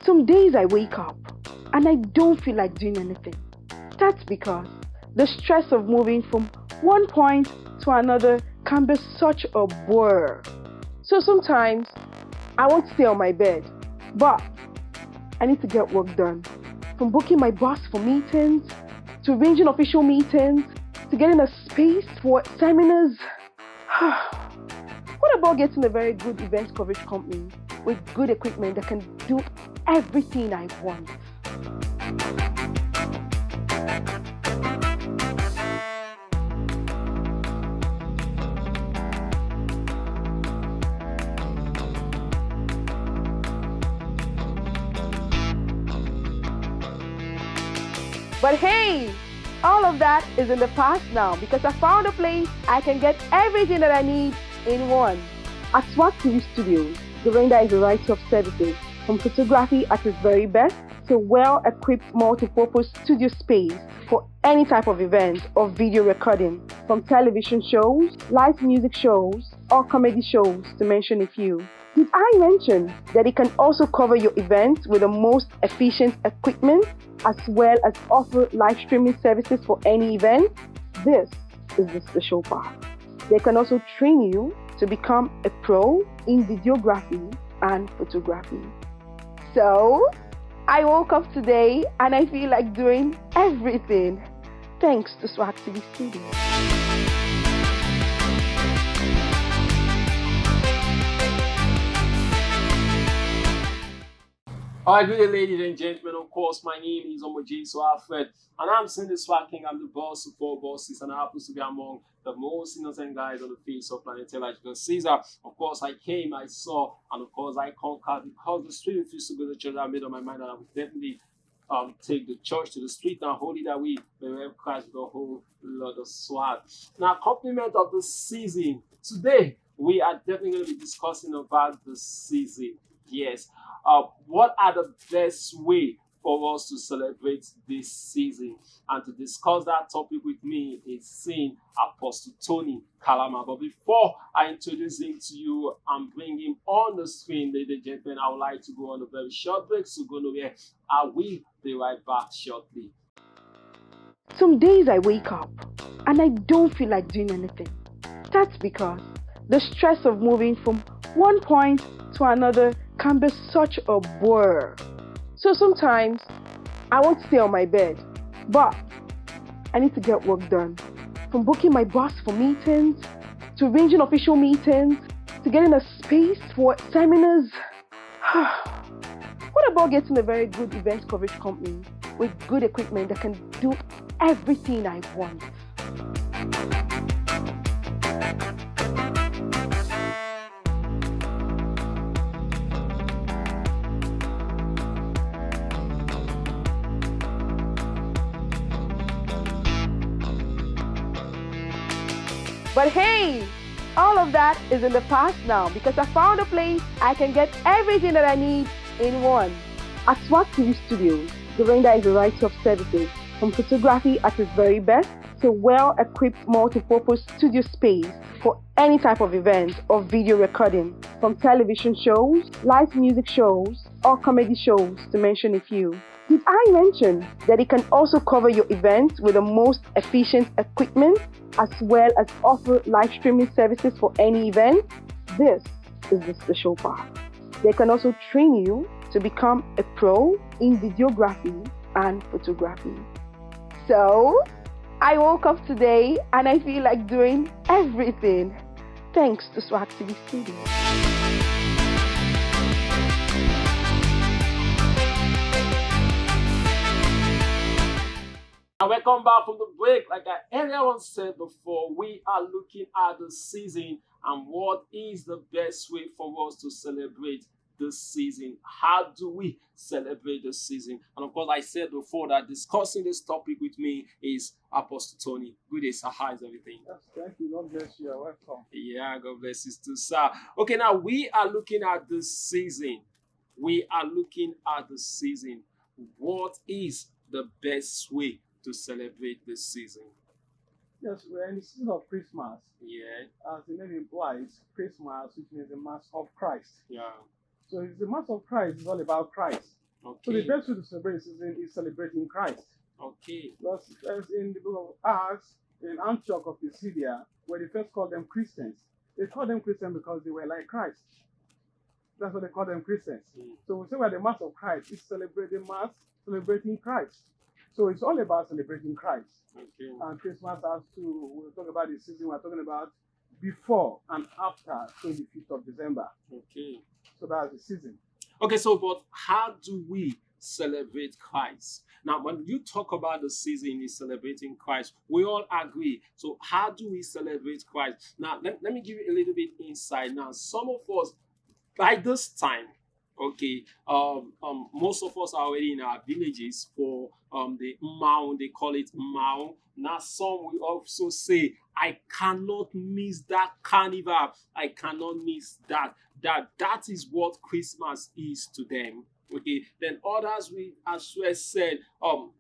Some days I wake up and I don't feel like doing anything. That's because the stress of moving from one point to another can be such a blur. So sometimes I won't stay on my bed, but I need to get work done. From booking my bus for meetings, to arranging official meetings, to getting a space for seminars. What about getting a very good event coverage company with good equipment that can do everything I want? But hey, all of that is in the past now because I found a place I can get everything that I need in one. At SWAT TV Studios, the render is a variety of services, from photography at its very best to well-equipped multi-purpose studio space for any type of event or video recording, from television shows, live music shows, or comedy shows, to mention a few. Did I mention that it can also cover your event with the most efficient equipment, as well as offer live streaming services for any event? This is the special part. They can also train you to become a pro in videography and photography. So, I woke up today and I feel like doing everything thanks to SWAT TV Studios. Alright, good day, ladies and gentlemen. Of course, my name is Omoji Alfred, and I'm Cindy Swag King. I'm the boss of four bosses, and I happen to be among the most innocent guys on the face of planet Earth. Because Caesar, of course, I came, I saw, and of course, I conquered. Because the street refused to go to church, I made up my mind that I would definitely take the church to the street and hold it away. We have crashed with a whole lot of swag. Now, compliment of the season. Today, we are definitely going to be discussing about the season. Yes. What are the best way for us to celebrate this season? And to discuss that topic with me is seeing Apostle Tony Ikalama. But before I introduce him to you and bring him on the screen, ladies and gentlemen, I would like to go on a very short break. So go nowhere. I will be right back shortly. Some days I wake up and I don't feel like doing anything. That's because the stress of moving from one point to another can be such a blur. So sometimes I won't stay on my bed, but I need to get work done. From booking my bus for meetings, to arranging official meetings, to getting a space for seminars. What about getting a very good event coverage company with good equipment that can do everything I want? But hey, all of that is in the past now because I found a place I can get everything that I need in one. At SWAT TV Studios, the render is a variety of services, from photography at its very best to well-equipped multi-purpose studio space for any type of event or video recording, from television shows, live music shows, or comedy shows, to mention a few. Did I mention that it can also cover your event with the most efficient equipment, as well as offer live streaming services for any event? This is the special part. They can also train you to become a pro in videography and photography. So, I woke up today and I feel like doing everything thanks to SWAT TV Studios. And welcome back from the break. Like everyone said before, we are looking at the season and what is the best way for us to celebrate this season. How do we celebrate the season? And of course, I said before that discussing this topic with me is Apostle Tony. Good day, sir. How is everything? Yes, thank you. God bless you. You're welcome. Yeah, God bless you too, sir. Okay, now we are looking at the season. We are looking at the season. What is the best way to celebrate this season? Yes, we're in the season of Christmas. Yeah. As the name implies, Christmas, which means the Mass of Christ. Yeah. So it's the Mass of Christ is all about Christ. So the Okay. best way to celebrate the season is celebrating Christ. Okay. Because as in the book of Acts, in Antioch of Pisidia, where they first called them Christians, they called them Christians because they were like Christ. That's what they call them Christians. Mm. So we say we're the Mass of Christ. It's celebrating Mass, celebrating Christ. So it's all about celebrating Christ. Okay. And Christmas has to, we'll talk about the season, we're talking about before and after 25th of December. Okay. So that's the season. Okay, so but how do we celebrate Christ? Now, when you talk about the season is celebrating Christ, we all agree. So how do we celebrate Christ? Now, let me give you a little bit insight. Now, some of us, by this time, okay, most of us are already in our villages for the Mao, they call it Mao. Now, some will also say, I cannot miss that carnival. I cannot miss that. That is what Christmas is to them. Okay, then others will as well said,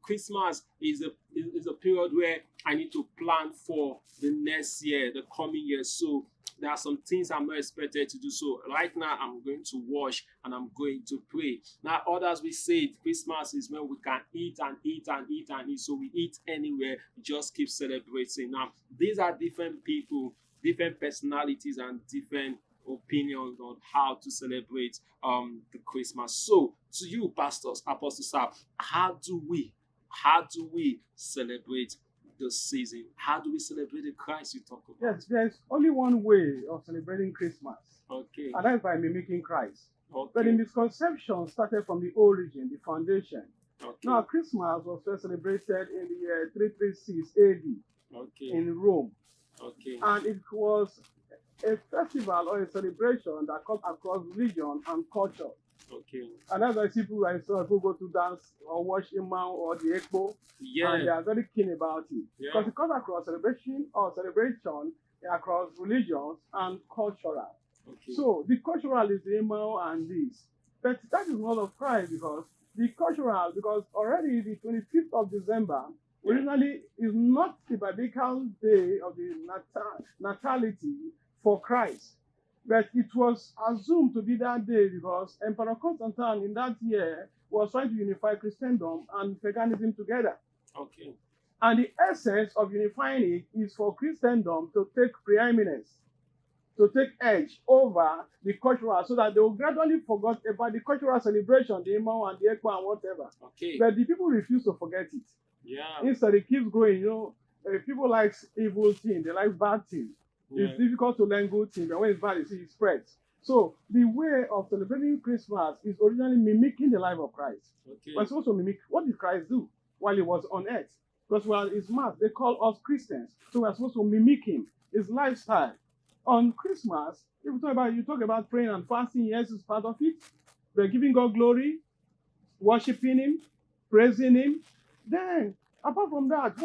Christmas is a period where I need to plan for the next year, the coming year. So there are some things I'm not expected to do. So right now I'm going to wash and I'm going to pray. Now others will say Christmas is when we can eat and eat and eat and eat. So we eat anywhere, just keep celebrating. Now these are different people, different personalities and different opinions on how to celebrate the Christmas. So to you, pastors, apostles, how do we celebrate the season? How do we celebrate the Christ you talk about? Yes, there's only one way of celebrating Christmas, Okay. and that's by mimicking Christ. Okay. But the misconception started from the origin, the foundation. Okay. Now, Christmas was first celebrated in the year 336 AD Okay. in Rome, Okay. and it was a festival or a celebration that comes across religion and culture. Okay. And that's why I saw people go to dance or watch Imam or the Expo, and they Yeah. are very keen about it. Yeah. Because it comes across celebration across religions and cultural. Okay. So the cultural is the Imam and this. But that is not of Christ because already the 25th of December originally is not the biblical day of the natality for Christ. But it was assumed to be that day because Emperor Constantine in that year was trying to unify Christendom and paganism together. Okay. And the essence of unifying it is for Christendom to take preeminence, to take edge over the cultural, so that they will gradually forget about the cultural celebration, the Imam and the Ekpa and whatever. Okay. But the people refuse to forget it. Yeah. Instead, it keeps growing. People like evil things, they like bad things. Yeah. It's difficult to learn good things, but when it's bad, it spreads. So the way of celebrating Christmas is originally mimicking the life of Christ. Okay. We're supposed to mimic what did Christ do while he was on earth? Because while his mass, they call us Christians. So we're supposed to mimic him, his lifestyle. On Christmas, if you talk about praying and fasting, yes, it's part of it. But giving God glory, worshiping him, praising him. Then, apart from that,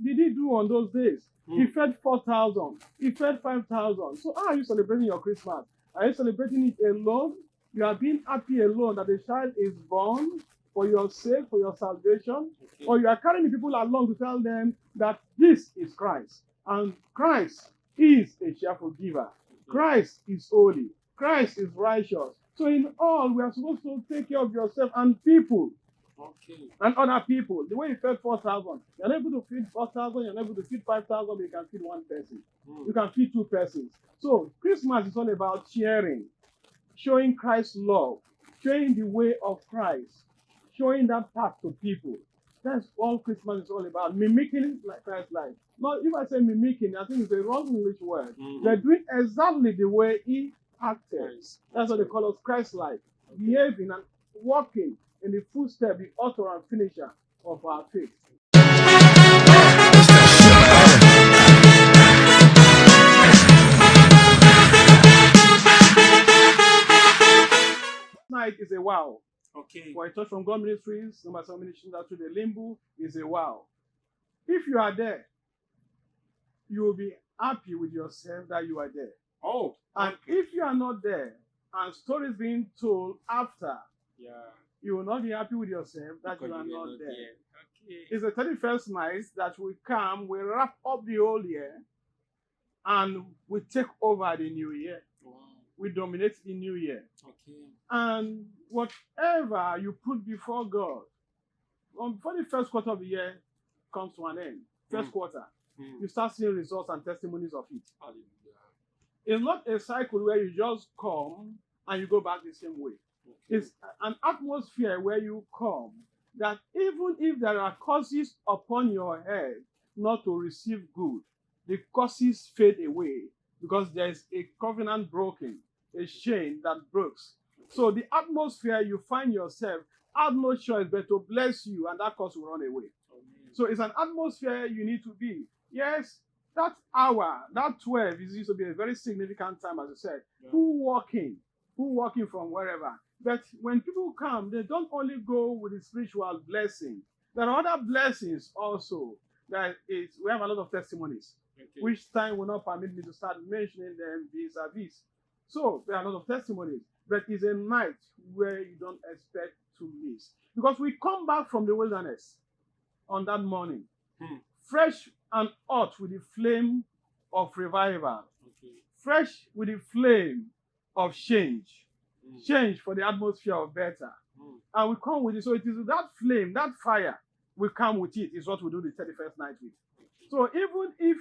did he do on those days? He fed 4,000. He fed 5,000. So how are you celebrating your Christmas? Are you celebrating it alone? You are being happy alone that the child is born for your sake, for your salvation? Okay. Or you are carrying the people along to tell them that this is Christ. And Christ is a cheerful giver. Christ is holy. Christ is righteous. So in all, we are supposed to take care of yourself and people. Okay. And other people. The way you fed 4,000, you're not able to feed 4,000, you're not able to feed 5,000, but you can feed one person. You can feed two persons. So Christmas is all about sharing, showing Christ's love, showing the way of Christ, showing that path to people. That's all Christmas is all about, mimicking like Christ's life. Now, if I say mimicking, I think it's a wrong English word. They're doing exactly the way he acted. Christ. That's what they call us Christ-like, behaving and walking in the footstep, the author and finisher of our faith. Night is a wow. Okay. For a Church from God Ministries, number 7 ministries that to the limbo is a wow. If you are there, you will be happy with yourself that you are there. Oh. And if you are not there, and stories being told after, Yeah. you will not be happy with yourself that Because you are you were not there. Okay. It's the 31st night that we come, we wrap up the whole year, and we take over the new year. Wow. will dominate the new year. Okay. And whatever you put before God, before the first quarter of the year comes to an end, first quarter, you start seeing results and testimonies of it. Hallelujah. It's not a cycle where you just come and you go back the same way. Okay. It's an atmosphere where you come that even if there are curses upon your head not to receive good, the curses fade away because there is a covenant broken, a chain that breaks. So the atmosphere you find yourself have no choice but to bless you, and that curse will run away. Amen. So it's an atmosphere you need to be. Yes, that hour, that 12 is used to be a very significant time, as I said. Yeah. Who walking from wherever. But when people come, they don't only go with the spiritual blessing. There are other blessings also. We have a lot of testimonies, Okay. which time will not permit me to start mentioning them vis-a-vis. So there are a lot of testimonies, but it's a night where you don't expect to miss. Because we come back from the wilderness on that morning, fresh and hot with the flame of revival, Okay. fresh with the flame of change for the atmosphere of better. And we come with it. So it is that flame, that fire, we come with it, is what we do the 31st night with. So even if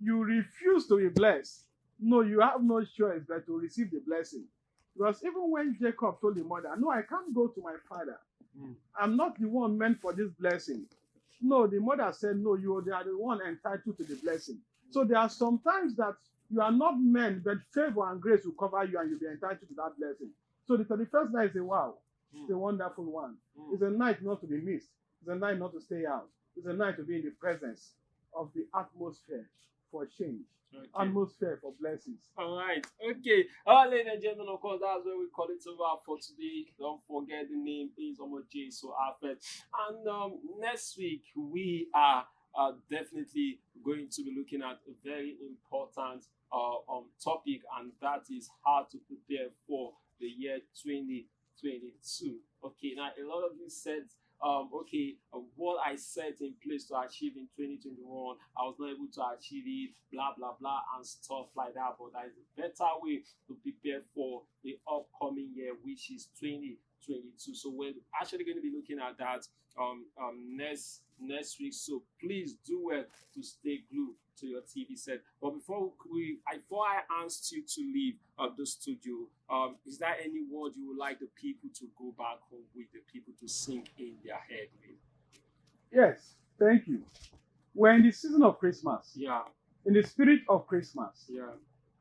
you refuse to be blessed, no, you have no choice but to receive the blessing. Because even when Jacob told the mother, no, I can't go to my father. I'm not the one meant for this blessing. No, the mother said, no, they are the one entitled to the blessing. So there are some times that you are not meant, but favor and grace will cover you and you'll be entitled to that blessing. So the 31st night is a wow. It's a wonderful one. It's a night not to be missed. It's a night not to stay out. It's a night to be in the presence of the atmosphere for change. Okay. Atmosphere for blessings. All right. Okay. Ladies and gentlemen, of course, that's where we call it over for today. Don't forget the name is Omoje So Alfred. And next week we are definitely going to be looking at a very important topic, and that is how to prepare for the year 2022. Okay. Now, a lot of you said, what I set in place to achieve in 2021, I was not able to achieve it, blah, blah, blah, and stuff like that. But there is a better way to prepare for the upcoming year, which is 2022. So we're actually going to be looking at that next week. So please do well to stay glued to your TV set. But before I asked you to leave the studio, is there any word you would like the people to go back home with, the people to sink in their head with? Yes, thank you. We're in the season of Christmas. Yeah. In the spirit of Christmas. Yeah.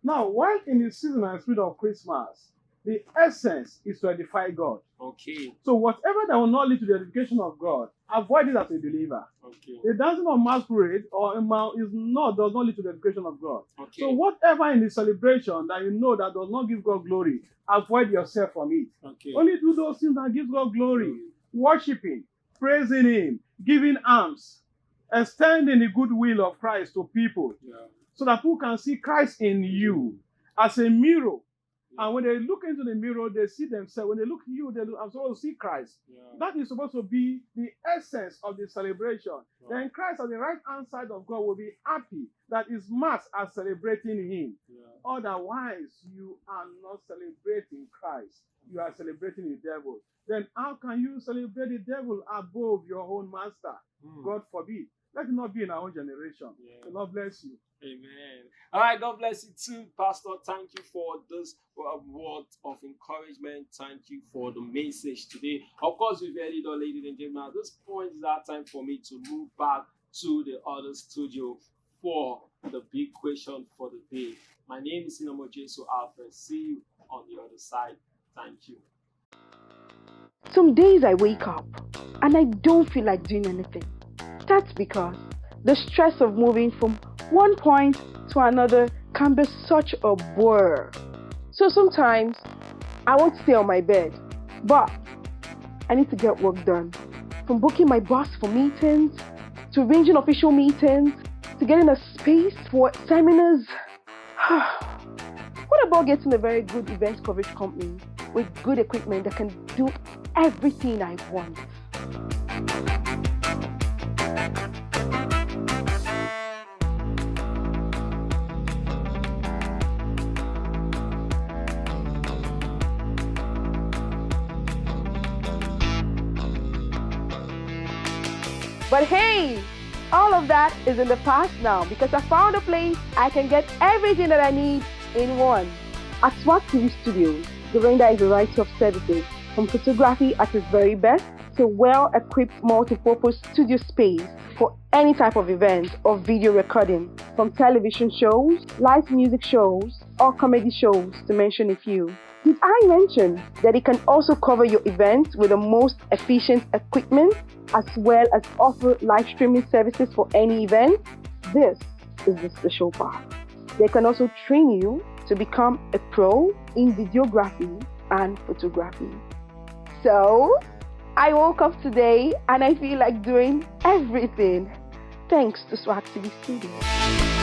Now, while in the season and spirit of Christmas, the essence is to edify God. Okay. So whatever that will not lead to the edification of God, avoid it as a believer. Okay. The dancing of masquerade does not lead to the edification of God. Okay. So whatever in the celebration that you know that does not give God glory, avoid yourself from it. Okay. Only do those things that give God glory. Worshiping, praising Him, giving alms, extending the goodwill of Christ to people, so that people can see Christ in you as a mirror. And when they look into the mirror, they see themselves. When they look at you, I'm supposed to see Christ. That is supposed to be the essence of the celebration. Then Christ on the right hand side of God will be happy that his mass are celebrating him. Otherwise, you are not celebrating Christ. You are celebrating the devil. Then how can you celebrate the devil above your own master? God forbid. Let it not be in our own generation. The Lord bless you. Amen. All right, God bless you too, Pastor. Thank you for this word of encouragement. Thank you for the message today. Of course, we've heard it all, ladies and gentlemen. At this point is that time for me to move back to the other studio for the big question for the day. My name is Omoje So Alfred. See you on the other side. Thank you. Some days I wake up and I don't feel like doing anything. That's because the stress of moving from one point to another can be such a blur. So sometimes I won't stay on my bed, but I need to get work done. From booking my bus for meetings, to arranging official meetings, to getting a space for seminars. What about getting a very good event coverage company with good equipment that can do everything I want? But hey, all of that is in the past now because I found a place I can get everything that I need in one. At SWAT TV Studios, the render is a variety of services, from photography at its very best to well-equipped multi-purpose studio space for any type of event or video recording, from television shows, live music shows, or comedy shows, to mention a few. Did I mention that it can also cover your events with the most efficient equipment, as well as offer live streaming services for any event? This is the special part. They can also train you to become a pro in videography and photography. So, I woke up today and I feel like doing everything thanks to SWAT TV Studios.